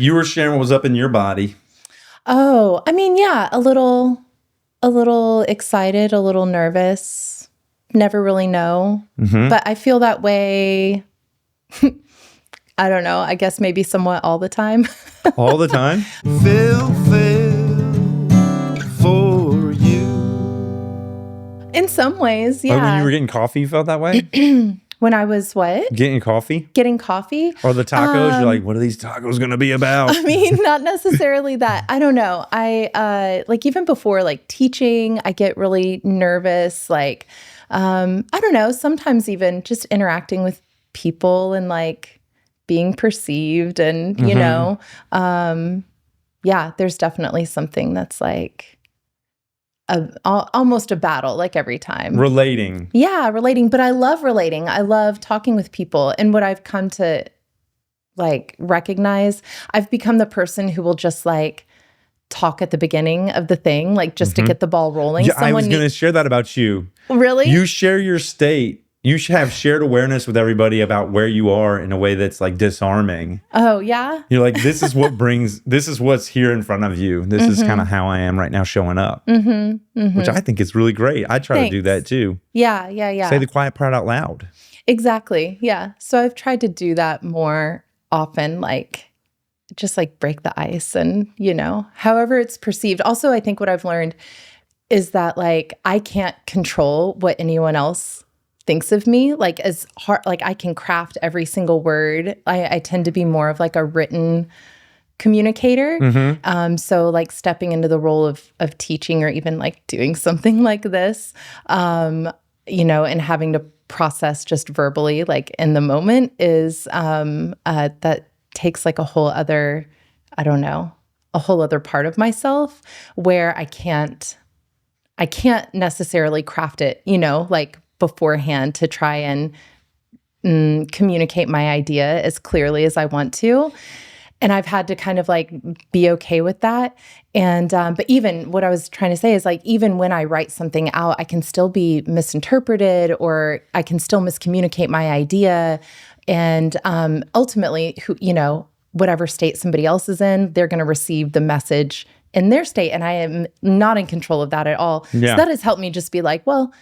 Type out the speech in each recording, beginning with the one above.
You were sharing what was up in your body. Oh, I mean, yeah, a little excited, a little nervous. Never really know. But I feel that way, I don't know, I guess maybe somewhat all the time. All the time? Phil for you. In some ways, Like when yeah. you were getting coffee, you felt that way? When I was what? Getting coffee? Getting coffee? Or the tacos? You're like, what are these tacos going to be about? I mean, not necessarily that. I don't know. I like even before like teaching, I get really nervous. Like, I don't know, sometimes even just interacting with people and like being perceived and, you know, yeah, there's definitely something that's like almost a battle, like every time. Relating. Yeah, relating. But I love relating. I love talking with people. And what I've come to like recognize, I've become the person who will just like talk at the beginning of the thing, like just to get the ball rolling. Yeah, I was going to share that about you. Really? You share your state. You should have shared awareness with everybody about where you are in a way that's like disarming. Oh, yeah? You're like, this is what's here in front of you. This is kind of how I am right now showing up. Which I think is really great. I try to do that too. Yeah. Say the quiet part out loud. Exactly. Yeah. So I've tried to do that more often, like just like break the ice and, you know, however it's perceived. Also, I think what I've learned is that like I can't control what anyone else thinks of me. Like as hard, like I can craft every single word. I tend to be more of like a written communicator. So like stepping into the role of teaching or even like doing something like this, you know, and having to process just verbally, like in the moment is that takes like a whole other, I don't know, a whole other part of myself where I can't necessarily craft it, you know, like beforehand to try and communicate my idea as clearly as I want to. And I've had to kind of like be okay with that. And, but even what I was trying to say is like, even when I write something out, I can still be misinterpreted or I can still miscommunicate my idea. And ultimately, you know, whatever state somebody else is in, they're going to receive the message in their state. And I am not in control of that at all. Yeah. So that has helped me just be like, well,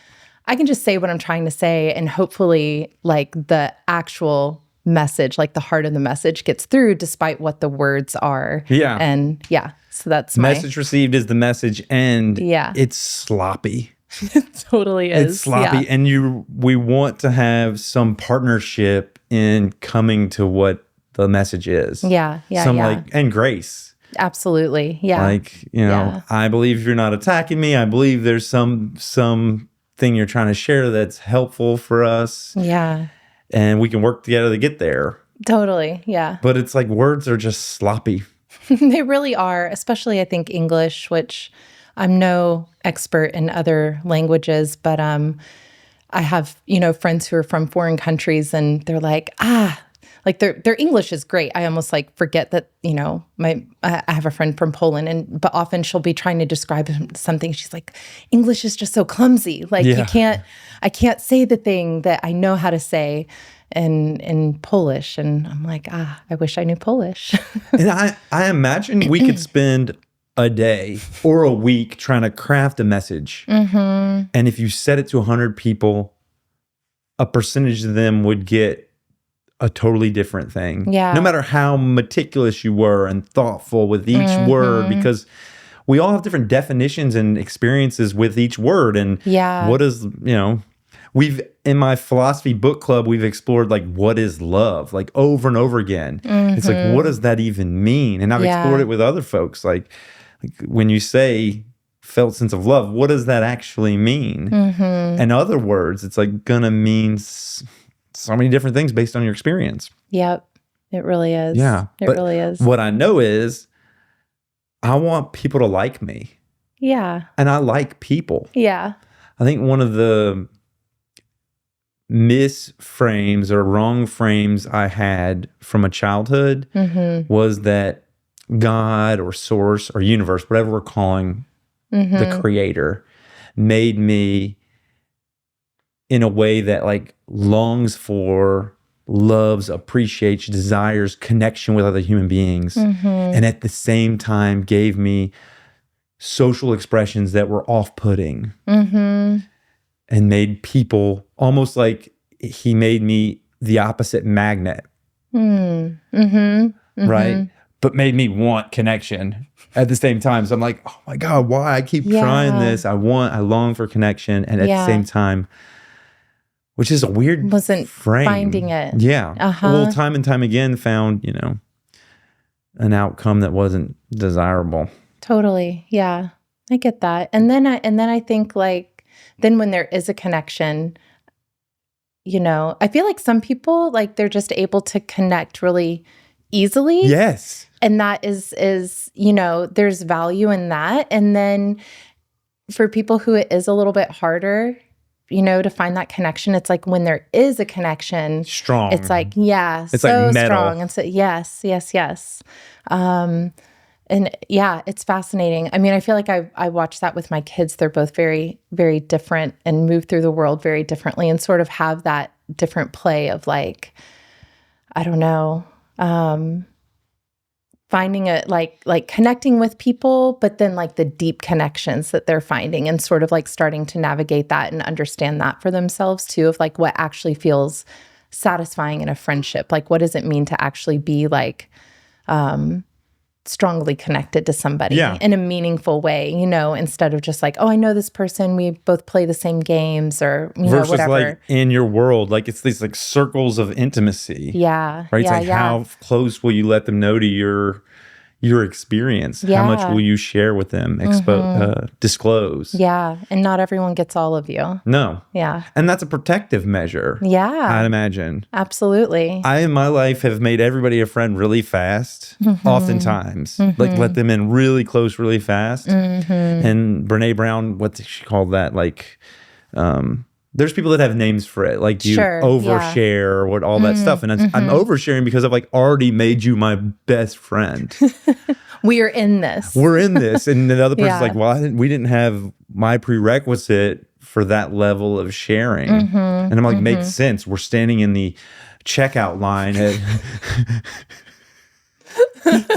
I can just say what I'm trying to say. And hopefully like the actual message, like the heart of the message gets through despite what the words are. Yeah. And yeah, so that's message received is the message and Yeah. it's sloppy. It totally is. It's sloppy. Yeah. And we want to have some partnership in coming to what the message is. Yeah. Some like, and grace. Absolutely. Yeah. Like, you know, Yeah. I believe you're not attacking me. I believe there's some thing you're trying to share that's helpful for us. Yeah. And we can work together to get there. Totally. Yeah. But it's like words are just sloppy. They really are, especially I think English, which I'm no expert in other languages, but I have, you know, friends who are from foreign countries and they're like, like their English is great. I almost like forget that, you know, I have a friend from Poland but often she'll be trying to describe something. She's like, English is just so clumsy. Like I can't say the thing that I know how to say in Polish. And I'm like, I wish I knew Polish. And I imagine we could spend a day or a week trying to craft a message. And if you said it to 100 people, a percentage of them would get a totally different thing. Yeah. No matter how meticulous you were and thoughtful with each word, because we all have different definitions and experiences with each word. And what is, you know, in my philosophy book club, we've explored like, what is love? Like over and over again. It's like, what does that even mean? And I've explored it with other folks. Like when you say felt sense of love, what does that actually mean? In other words, it's like gonna mean so many different things based on your experience. Yep. It really is. Yeah. It really is. What I know is I want people to like me. Yeah. And I like people. Yeah. I think one of the misframes or wrong frames I had from a childhood was that God or source or universe, whatever we're calling the creator, made me in a way that like longs for loves, appreciates, desires connection with other human beings. And at the same time gave me social expressions that were off-putting and made people almost like he made me the opposite magnet. Right? But made me want connection at the same time. So I'm like, oh my God, why? I keep trying this. I long for connection. And at the same time, which is a weird Wasn't frame. finding it. Yeah. Well, time and time again found, an outcome that wasn't desirable. Totally. Yeah. I get that. And then I think like, then when there is a connection, I feel like some people, like they're just able to connect really easily. Yes. And that is, there's value in that. And then for people who it is a little bit harder, to find that connection, it's like when there is a connection, strong. It's like, it's so like strong. And so, yes. And yeah, it's fascinating. I mean, I feel like I watch that with my kids. They're both very, very different and move through the world very differently and sort of have that different play of like, I don't know, finding it like connecting with people, but then like the deep connections that they're finding and sort of like starting to navigate that and understand that for themselves too, of like what actually feels satisfying in a friendship. Like, what does it mean to actually be like, strongly connected to somebody in a meaningful way, instead of just like, oh, I know this person, we both play the same games or, versus whatever. Like in your world, like it's these like circles of intimacy. Yeah. Right. It's like how close will you let them know to your experience? How much will you share with them, disclose? Yeah. And not everyone gets all of you. No. Yeah. And that's a protective measure. Yeah. I'd imagine. Absolutely. I, in my life, have made everybody a friend really fast, oftentimes. Like let them in really close, really fast. And Brene Brown, what did she call that? Like, there's people that have names for it, like you overshare or what all that stuff. And I'm oversharing because I've like already made you my best friend. We're in this. And the other person's like, well, we didn't have my prerequisite for that level of sharing. And I'm like, makes sense. We're standing in the checkout line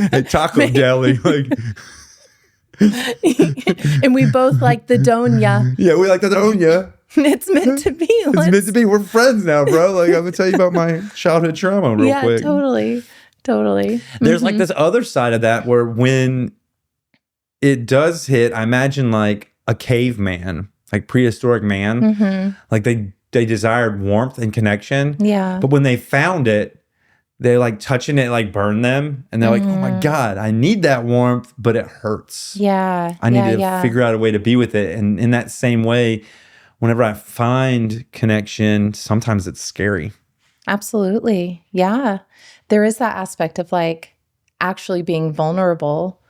at Taco Deli. Like, and we both like the donya. Yeah, we like the donya. It's meant to be. It's meant to be. We're friends now, bro. Like, I'm going to tell you about my childhood trauma real quick. Yeah, totally. There's like this other side of that where when it does hit, I imagine like a caveman, like prehistoric man, like they desired warmth and connection. Yeah. But when they found it, they like touching it like burned them. And they're like, oh my God, I need that warmth, but it hurts. Yeah. I need to figure out a way to be with it. And in that same way, whenever I find connection, sometimes it's scary. Absolutely. Yeah. There is that aspect of like actually being vulnerable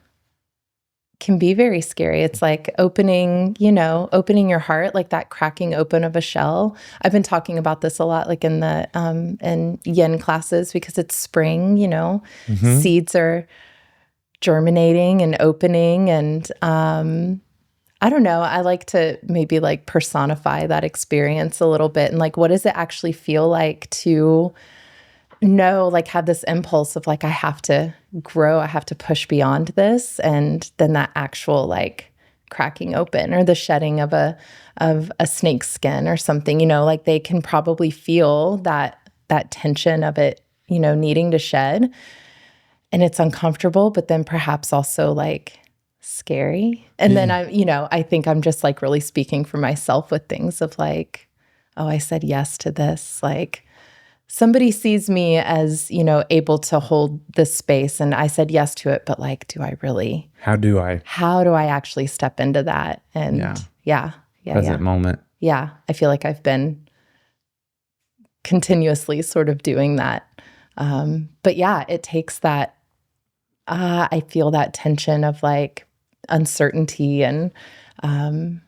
can be very scary. It's like opening your heart, like that cracking open of a shell. I've been talking about this a lot, like in the in yin classes, because it's spring, seeds are germinating and opening. And I don't know, I like to maybe like personify that experience a little bit. And like, what does it actually feel like to have this impulse of like, I have to grow, I have to push beyond this. And then that actual like cracking open or the shedding of a snake's skin or something, like they can probably feel that tension of it, needing to shed. And it's uncomfortable, but then perhaps also like scary. And then I think I'm just like really speaking for myself with things of like, oh, I said yes to this. Like, somebody sees me as, able to hold this space and I said yes to it, but like, do I really? How do I actually step into that? And present moment. Yeah. I feel like I've been continuously sort of doing that. But yeah, it takes that, I feel that tension of like uncertainty and, I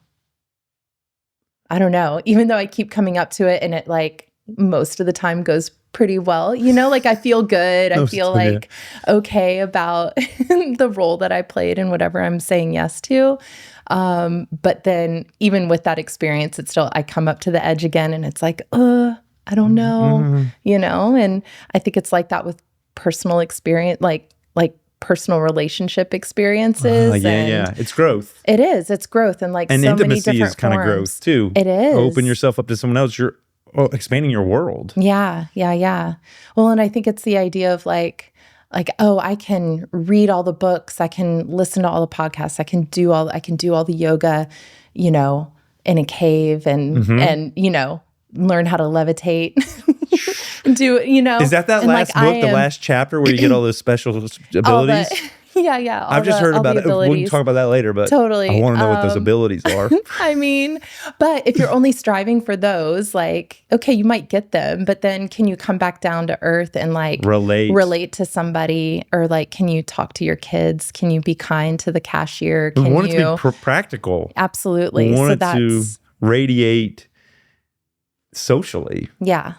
don't know, even though I keep coming up to it and it like, most of the time goes pretty well, like I feel good. I feel like okay about the role that I played and whatever I'm saying yes to. But then even with that experience, it's still, I come up to the edge again and it's like, I don't know, and I think it's like that with personal experience, like personal relationship experiences. Yeah. It's growth. It is. It's growth. And like and so many intimacy different is kind of growth too. It is. Open yourself up to someone else. You're expanding your world. Yeah. Well, and I think it's the idea of like, oh, I can read all the books. I can listen to all the podcasts. I can do all the yoga, in a cave and learn how to levitate. Is that last book, the last chapter where you get all those special abilities? Yeah. I've just heard about it. We can talk about that later, but totally. I want to know what those abilities are. I mean, but if you're only striving for those, like, okay, you might get them, but then can you come back down to earth and like relate to somebody, or like, can you talk to your kids? Can you be kind to the cashier? We want it to be practical. Absolutely. We want it to radiate socially. Yeah.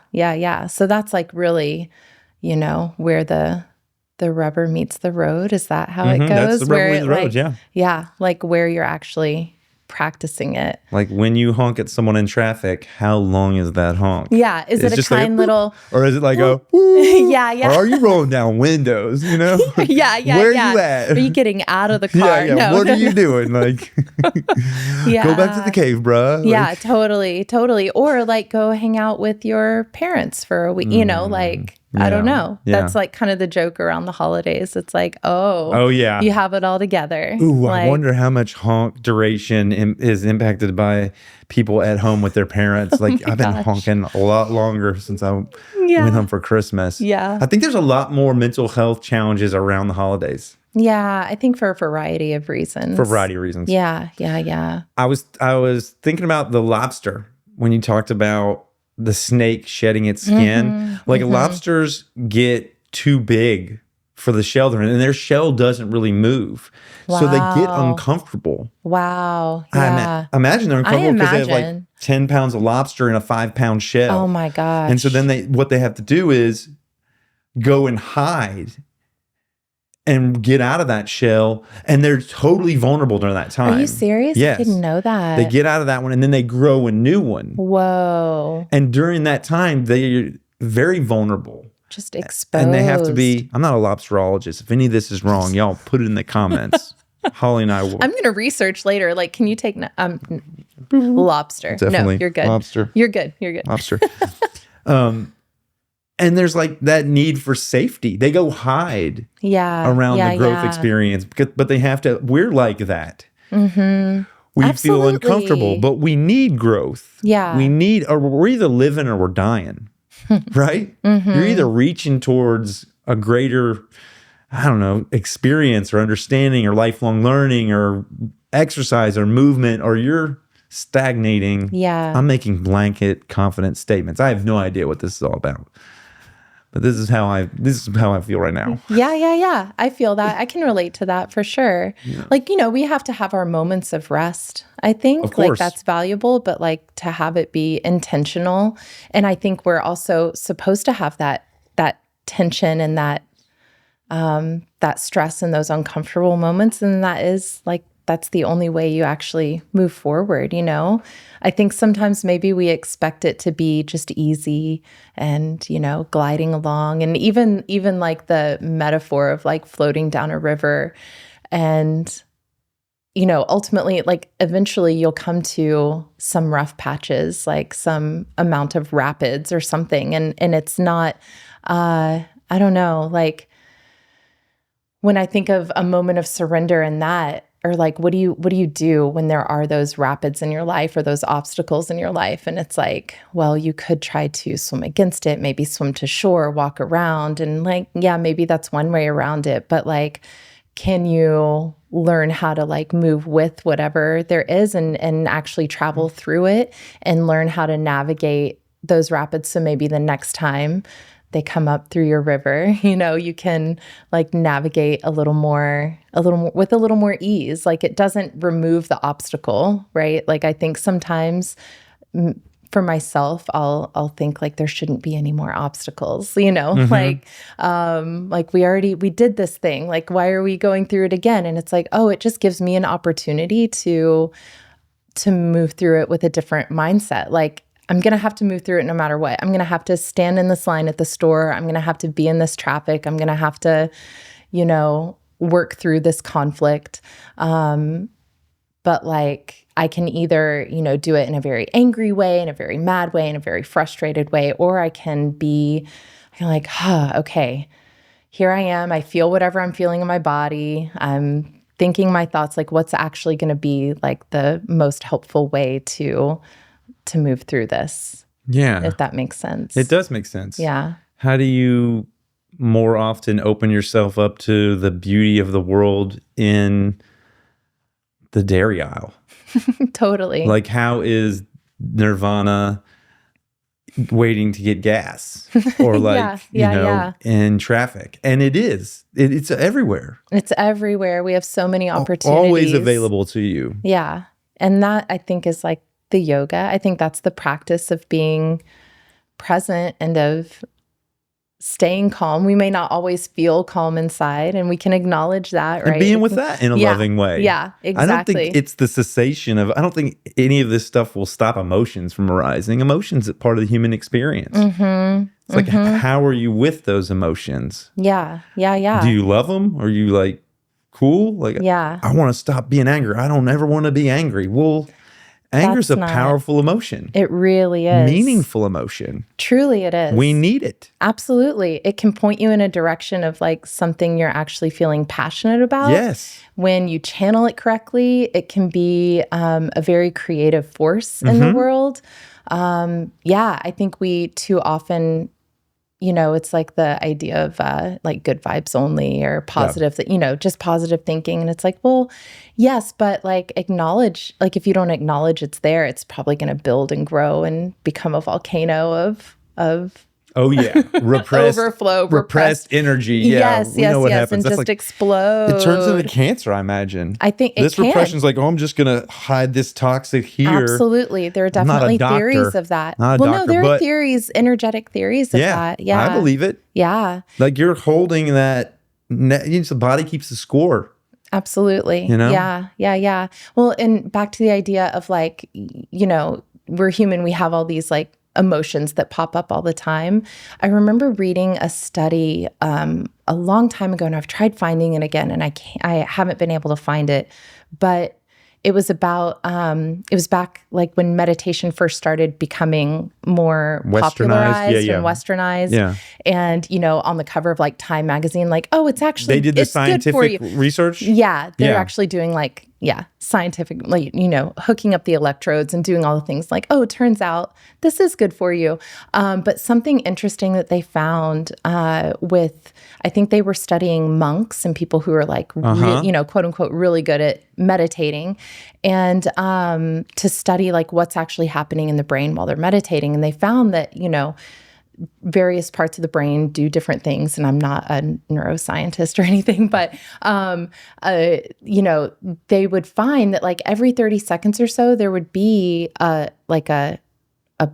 So that's like really, where the rubber meets the road. Is that how it goes? That's the rubber meets the road, yeah. Yeah, like where you're actually practicing it. Like when you honk at someone in traffic, how long is that honk? Yeah, is it a kind little... Or is it like a... Yeah. Or are you rolling down windows, Yeah. Where are you at? Are you getting out of the car? Yeah. No, what are you doing? Like, go back to the cave, bruh. Yeah, like, totally. Or like go hang out with your parents for a week, I don't know. Yeah. That's like kind of the joke around the holidays. It's like, oh yeah, you have it all together. Ooh, I wonder how much honk duration is impacted by people at home with their parents. Like I've been honking a lot longer since I went home for Christmas. Yeah. I think there's a lot more mental health challenges around the holidays. Yeah, I think for a variety of reasons. Yeah. I was thinking about the lobster when you talked about the snake shedding its skin. Lobsters get too big for the shell they're in, and their shell doesn't really move. Wow. So they get uncomfortable. Wow. Yeah. I imagine they're uncomfortable because they have like 10 pounds of lobster in a 5-pound shell. Oh my gosh. And so then what they have to do is go and hide and get out of that shell, and they're totally vulnerable during that time. Are you serious? Yes. I didn't know that. They get out of that one, and then they grow a new one. Whoa. And during that time, they're very vulnerable. Just exposed. And they have to be, I'm not a lobsterologist. If any of this is wrong, y'all put it in the comments. Hollie and I will. I'm going to research later. Like, can you take lobster? Definitely. No, you're good. Lobster. You're good. Lobster. And there's like that need for safety. They go hide around the growth experience, but they have to. We're like that. Mm-hmm. We Absolutely. feel uncomfortable, but we need growth. Yeah. or we're either living or we're dying, right? Mm-hmm. You're either reaching towards a greater, I don't know, experience or understanding or lifelong learning or exercise or movement, or you're stagnating. Yeah. I'm making blanket confident statements. I have no idea what this is all about. But this is how I feel right now. Yeah. I feel that. I can relate to that for sure. Yeah. Like, we have to have our moments of rest. I think of course. Like that's valuable, but like to have it be intentional. And I think we're also supposed to have that tension and that stress and those uncomfortable moments. And that's the only way you actually move forward, I think sometimes maybe we expect it to be just easy and, gliding along. And even like the metaphor of like floating down a river and, ultimately, like eventually you'll come to some rough patches, like some amount of rapids or something. And it's not, I don't know, like when I think of a moment of surrender in that, or like, what do you do when there are those rapids in your life or those obstacles in your life? And it's like, well, you could try to swim against it, maybe swim to shore, walk around. And like, yeah, maybe that's one way around it. But like, can you learn how to like move with whatever there is and actually travel through it and learn how to navigate those rapids? So maybe the next time they come up through your river, you can like navigate a little more with a little more ease. Like it doesn't remove the obstacle, right? Like I think sometimes for myself, I'll think like there shouldn't be any more obstacles, mm-hmm. like we did this thing, like why are we going through it again? And it's like, oh, it just gives me an opportunity to move through it with a different mindset. Like I'm going to have to move through it no matter what. I'm going to have to stand in this line at the store. I'm going to have to be in this traffic. I'm going to have to, work through this conflict. But like, I can either, do it in a very angry way, in a very mad way, in a very frustrated way, or I can be like, okay, here I am. I feel whatever I'm feeling in my body. I'm thinking my thoughts, like what's actually going to be like the most helpful way to move through this. Yeah. If that makes sense. It does make sense. Yeah. How do you more often open yourself up to the beauty of the world in the dairy aisle? Totally. Like, how is Nirvana waiting to get gas or like, in traffic? And it's everywhere. It's everywhere. We have so many opportunities. Always available to you. Yeah. And that I think is like the yoga. I think that's the practice of being present and of staying calm. We may not always feel calm inside, and we can acknowledge that, right? And being with that in a loving way. Yeah, exactly. I don't think it's the cessation of, I don't think any of this stuff will stop emotions from arising. Emotions are part of the human experience. Mm-hmm. It's like, how are you with those emotions? Yeah. Do you love them? Are you like, cool? Like, I want to stop being angry. I don't ever want to be angry. Well, anger's a powerful emotion. It really is. Meaningful emotion. Truly it is. We need it. Absolutely. It can point you in a direction of like something you're actually feeling passionate about. Yes. When you channel it correctly, it can be a very creative force in the world. I think we too often, it's like the idea of like good vibes only or positive, just positive thinking. And it's like, well, yes, but like acknowledge, like if you don't acknowledge it's there, it's probably going to build and grow and become a volcano of oh yeah, overflow, repressed energy. Yeah, yes, we know what happens. and That's just like, explode. It turns into cancer, I imagine. I think this repression's like, I'm just gonna hide this toxic here. Absolutely, there are definitely theories of that. There are theories, energetic theories of that. Yeah, I believe it. Yeah, like you're holding that. The body keeps the score. Absolutely. Yeah. Well, and back to the idea of like, we're human. We have all these like emotions that pop up all the time. I remember reading a study a long time ago, and I've tried finding it again, and I haven't been able to find it, but it was about, it was back like when meditation first started becoming more popularized and westernized. Yeah. And, on the cover of like Time magazine, like, oh, it's actually, they did the scientific research. Yeah. They're actually doing like, scientific, like, hooking up the electrodes and doing all the things like, oh, it turns out this is good for you. But something interesting that they found I think they were studying monks and people who are like, quote unquote, really good at meditating, and to study like what's actually happening in the brain while they're meditating. And they found that, various parts of the brain do different things. And I'm not a neuroscientist or anything, but, they would find that like every 30 seconds or so, there would be like a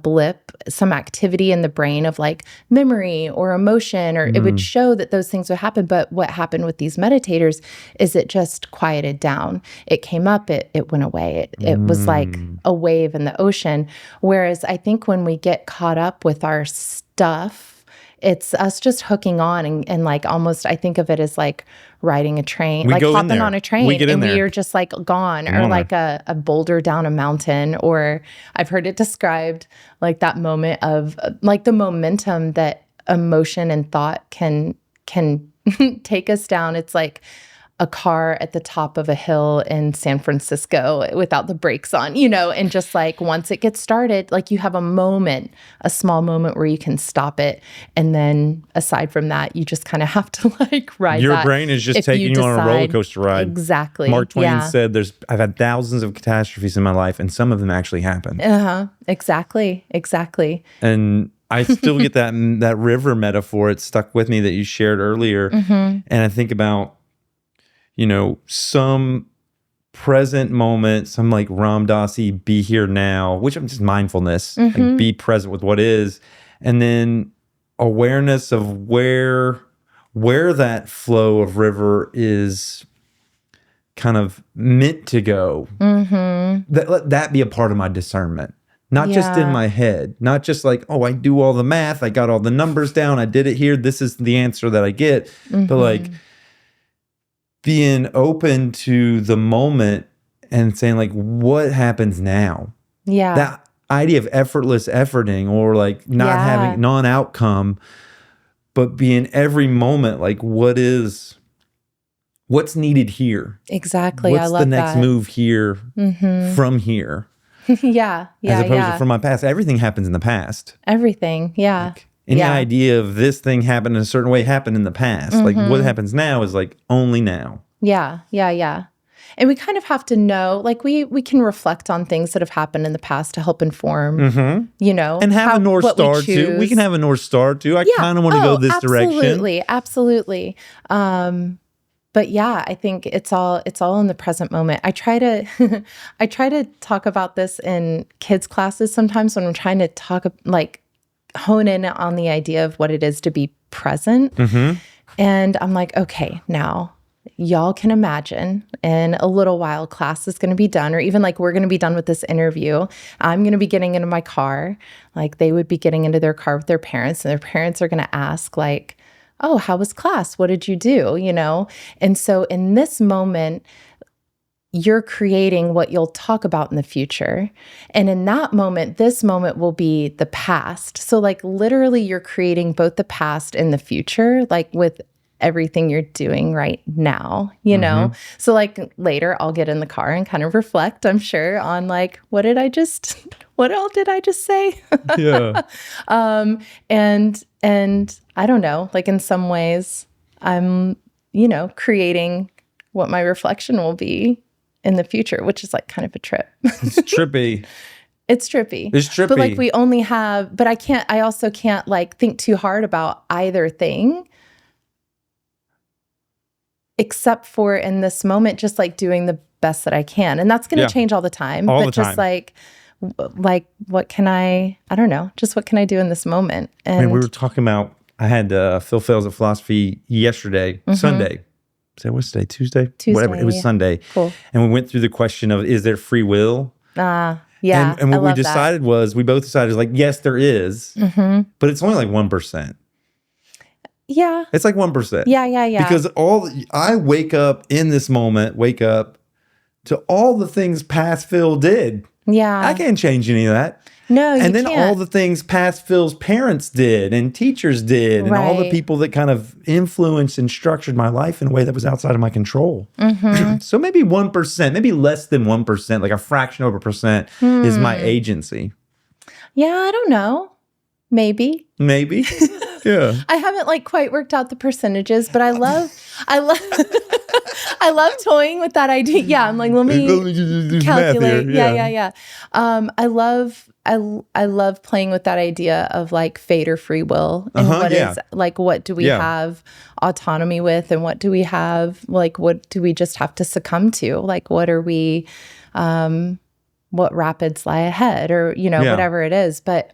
blip, some activity in the brain of like memory or emotion, or it would show that those things would happen. But what happened with these meditators is it just quieted down. It came up, it went away. It was like a wave in the ocean. Whereas I think when we get caught up with our stuff, it's us just hooking on and like almost, I think of it as like riding a train, like hopping on a train, and we are just like gone, or like a boulder down a mountain. Or I've heard it described like that moment of like the momentum that emotion and thought can take us down. It's like a car at the top of a hill in San Francisco without the brakes on, and just like once it gets started, like you have a small moment where you can stop it. And then aside from that, you just kind of have to like ride your brain is just taking you on a roller coaster ride. Exactly. Mark Twain said I've had thousands of catastrophes in my life, and some of them actually happened. Exactly. And I still get that river metaphor. It stuck with me that you shared earlier. And I think about, some present moment, some like Ram Dass-y, be here now, which I'm just mindfulness, like be present with what is. And then awareness of where that flow of river is kind of meant to go. Let that be a part of my discernment. not just in my head, not just like, oh, I do all the math, I got all the numbers down, I did it here, this is the answer that I get. But like being open to the moment and saying like, what happens now? Yeah. That idea of effortless efforting, or like not having non-outcome, but being every moment like, what's needed here? Exactly. What's I love the next that. move here from here? Yeah. As opposed to from my past. Everything happens in the past. Everything. Yeah. Like, any idea of this thing happened in a certain way happened in the past. Like what happens now is like only now. Yeah. And we kind of have to know, like we can reflect on things that have happened in the past to help inform, you know. And have a North Star too. We can have a North Star too. I kind of want to go this direction. Absolutely. But yeah, I think it's all in the present moment. I try to talk about this in kids classes sometimes when I'm trying to hone in on the idea of what it is to be present. And I'm like, okay, now y'all can imagine in a little while class is going to be done, or even like we're going to be done with this interview. I'm going to be getting into my car. Like they would be getting into their car with their parents, and their parents are going to ask like, oh, how was class? What did you do? You know? And so in this moment, you're creating what you'll talk about in the future. And in that moment, this moment will be the past. So like literally you're creating both the past and the future, like with everything you're doing right now, you know? So like later I'll get in the car and kind of reflect, I'm sure, on like, what all did I just say? Yeah. And I don't know, like in some ways I'm, you know, creating what my reflection will be in the future, which is like kind of a trip. It's trippy. It's trippy. But like I also can't like think too hard about either thing, except for in this moment, just like doing the best that I can. And that's going to change all the time. Just like what can I don't know, just what can I do in this moment? And we were talking about, I had Phil Phails at Philosophy yesterday, Sunday. So what's today? Tuesday? Whatever. It was Sunday. Cool. And we went through the question of, is there free will? Yeah. And what we decided we both decided like, yes, there is, but it's only like 1%. Yeah. It's like 1%. Yeah. Because I wake up in this moment, to all the things past Phil did. Yeah. I can't change any of that. No, you And then can't. all the things past Phil's parents did and teachers did and all the people that kind of influenced and structured my life in a way that was outside of my control. So maybe 1%, maybe less than 1%, like a fraction of a percent is my agency. Yeah, I don't know. Maybe. Yeah. I haven't like quite worked out the percentages, but I love I love toying with that idea. Yeah, I'm like, let me calculate. Yeah. I love playing with that idea of like fate or free will, and what do we have autonomy with, and what do we have, like what do we just have to succumb to? Like what are we what rapids lie ahead, or you know, whatever it is. But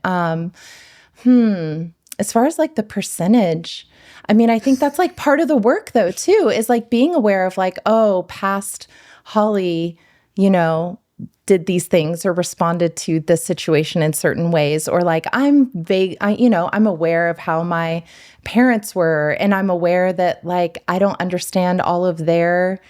as far as like the percentage, I mean, I think that's like part of the work though too, is like being aware of like, oh, past Hollie, you know, did these things or responded to this situation in certain ways, or like I'm aware of how my parents were, and I'm aware that like I don't understand all of their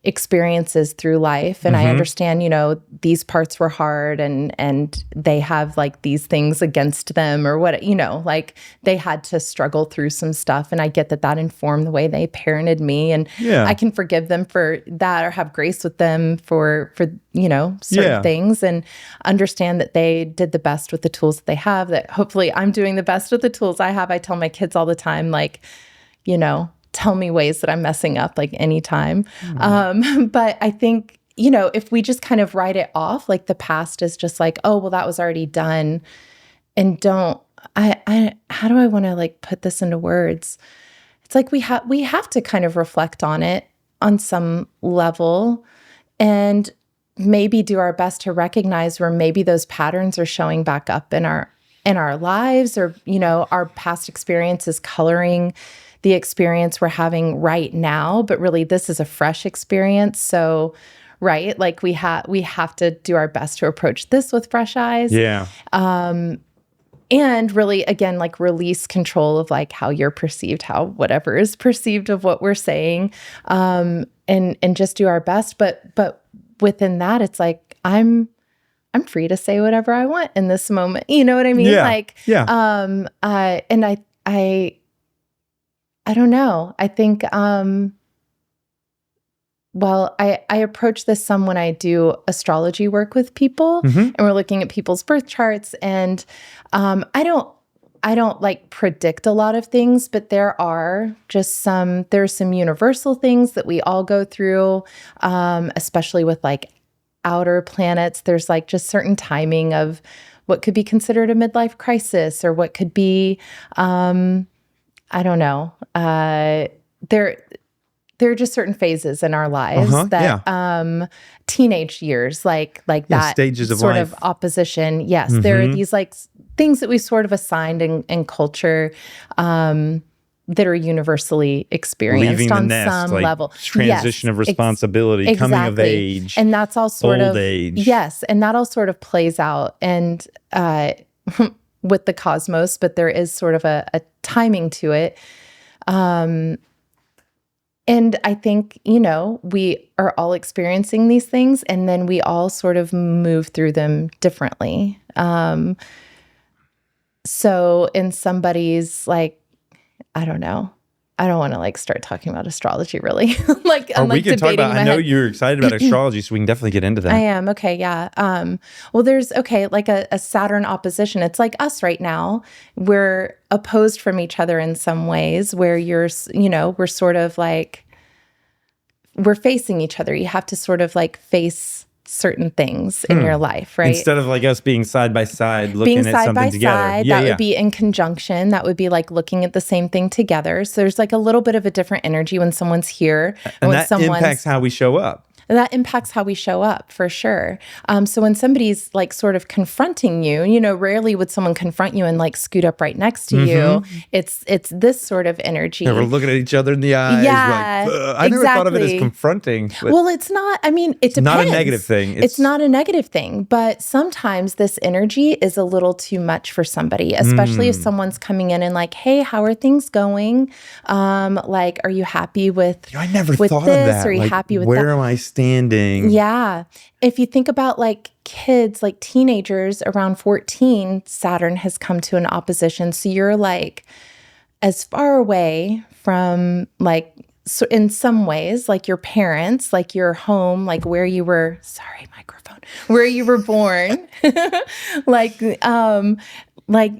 experiences through life, and I understand, you know, these parts were hard, and they have like these things against them, or what, you know, like they had to struggle through some stuff, and I get that informed the way they parented me, and I can forgive them for that, or have grace with them for you know, certain things, and understand that they did the best with the tools that they have, that hopefully I'm doing the best with the tools I have. I tell my kids all the time, like, you know, tell me ways that I'm messing up, like anytime. But I think, you know, if we just kind of write it off, like the past is just like, oh, well, that was already done. And how do I want to like put this into words? It's like we have to kind of reflect on it on some level, and maybe do our best to recognize where maybe those patterns are showing back up in our lives, or, you know, our past experiences coloring the experience we're having right now, but really this is a fresh experience. So right? Like we have to do our best to approach this with fresh eyes. Yeah. And really, again, like release control of like how you're perceived, how whatever is perceived of what we're saying, and just do our best. But within that, it's like I'm free to say whatever I want in this moment. You know what I mean? Yeah. Like, yeah. And I don't know. I think. Well, I approach this some when I do astrology work with people, and we're looking at people's birth charts. And I don't like predict a lot of things, but there's some universal things that we all go through, especially with like outer planets. There's like just certain timing of what could be considered a midlife crisis, or what could be, I don't know. There are just certain phases in our lives that teenage years, like that stages of sort life. of opposition. Yes, there are these like things that we sort of assigned in culture that are universally experienced Leaving the on nest, some like level. transition of responsibility, coming of age, and that's all sort old of age. Yes, and that all sort of plays out and with the cosmos, but there is sort of a timing to it. And I think, we are all experiencing these things, and then we all sort of move through them differently. So in somebody's like, I don't know. I don't want to like start talking about astrology really. Like I'm we like could talk debating about, in my I know head. you're excited about astrology, so we can definitely get into that. I am. Okay. Yeah. Well, there's like a Saturn opposition. It's like us right now. We're opposed from each other in some ways where we're sort of like, we're facing each other. You have to sort of like face certain things in your life, right? Instead of like us being side by side, looking at something together. That would be in conjunction. That would be like looking at the same thing together. So there's like a little bit of a different energy when someone's here. And that impacts how we show up. That impacts how we show up for sure. So when somebody's like sort of confronting you, rarely would someone confront you and like scoot up right next to you. It's this sort of energy. Yeah, we're looking at each other in the eyes. Yeah, like, I never thought of it as confronting. Well, it's not. I mean, it depends. It's not a negative thing. It's not a negative thing, but sometimes this energy is a little too much for somebody, especially if someone's coming in and like, hey, how are things going? Like, are you happy with I never with thought this? of that. Are you like, happy with where that? am I standing? Yeah. If you think about like kids, like teenagers around 14, Saturn has come to an opposition. So you're like as far away from like, so in some ways, like your parents, like your home, like where you were, where you were born, like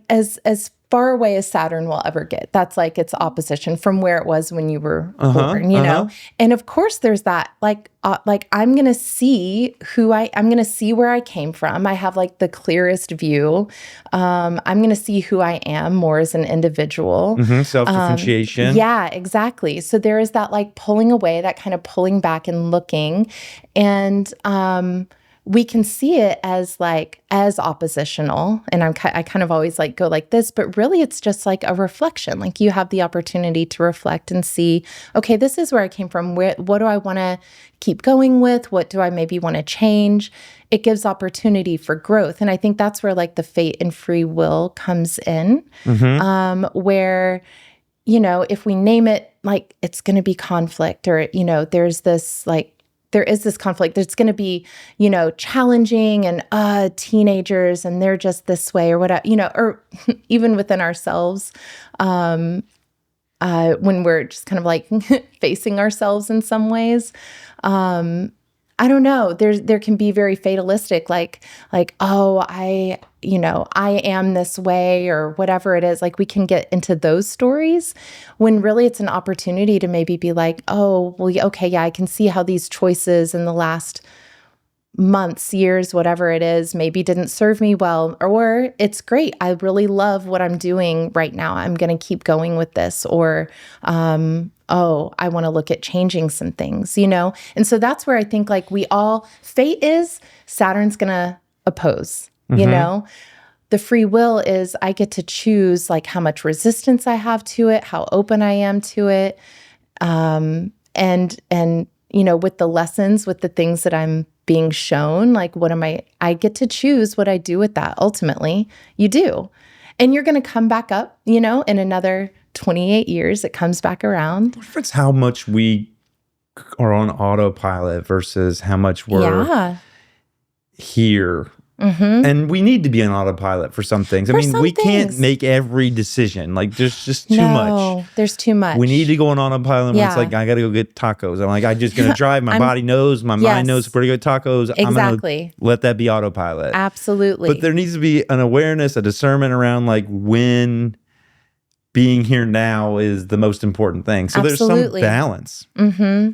as far away as Saturn will ever get. That's like its opposition from where it was when you were born, you know? And of course there's that, like I'm going to see I'm going to see where I came from. I have like the clearest view. I'm going to see who I am more as an individual. Self-differentiation. Yeah, exactly. So there is that like pulling away, that kind of pulling back and looking. And, we can see it as oppositional. And I kind of always like go like this, but really it's just like a reflection. Like you have the opportunity to reflect and see, okay, this is where I came from. What do I want to keep going with? What do I maybe want to change? It gives opportunity for growth. And I think that's where like the fate and free will comes in, where, if we name it, like it's going to be conflict or, there's this like, there is this conflict. There's going to be, challenging and teenagers and they're just this way or whatever, or even within ourselves, when we're just kind of like facing ourselves in some ways. I don't know. There can be very fatalistic, like, oh, I am this way or whatever it is. Like we can get into those stories when really it's an opportunity to maybe be like, oh, well, okay, yeah, I can see how these choices in the last months, years, whatever it is, maybe didn't serve me well, or it's great. I really love what I'm doing right now. I'm going to keep going with this, or, oh, I want to look at changing some things, And so that's where I think like fate is Saturn's going to oppose, The free will is I get to choose like how much resistance I have to it, how open I am to it. And with the lessons, with the things that I'm being shown, like, I get to choose what I do with that. Ultimately, you do. And you're going to come back up, in another 28 years, it comes back around. It's how much we are on autopilot versus how much we're here. Mm-hmm. And we need to be on autopilot for some things. We can't make every decision. Like, there's just too much. There's too much. We need to go on autopilot when it's like, I got to go get tacos. I'm like, I'm just going to drive. My body knows, my mind knows where to go get tacos. Exactly. I'm going to let that be autopilot. Absolutely. But there needs to be an awareness, a discernment around like when being here now is the most important thing. So there's some balance. Mm-hmm.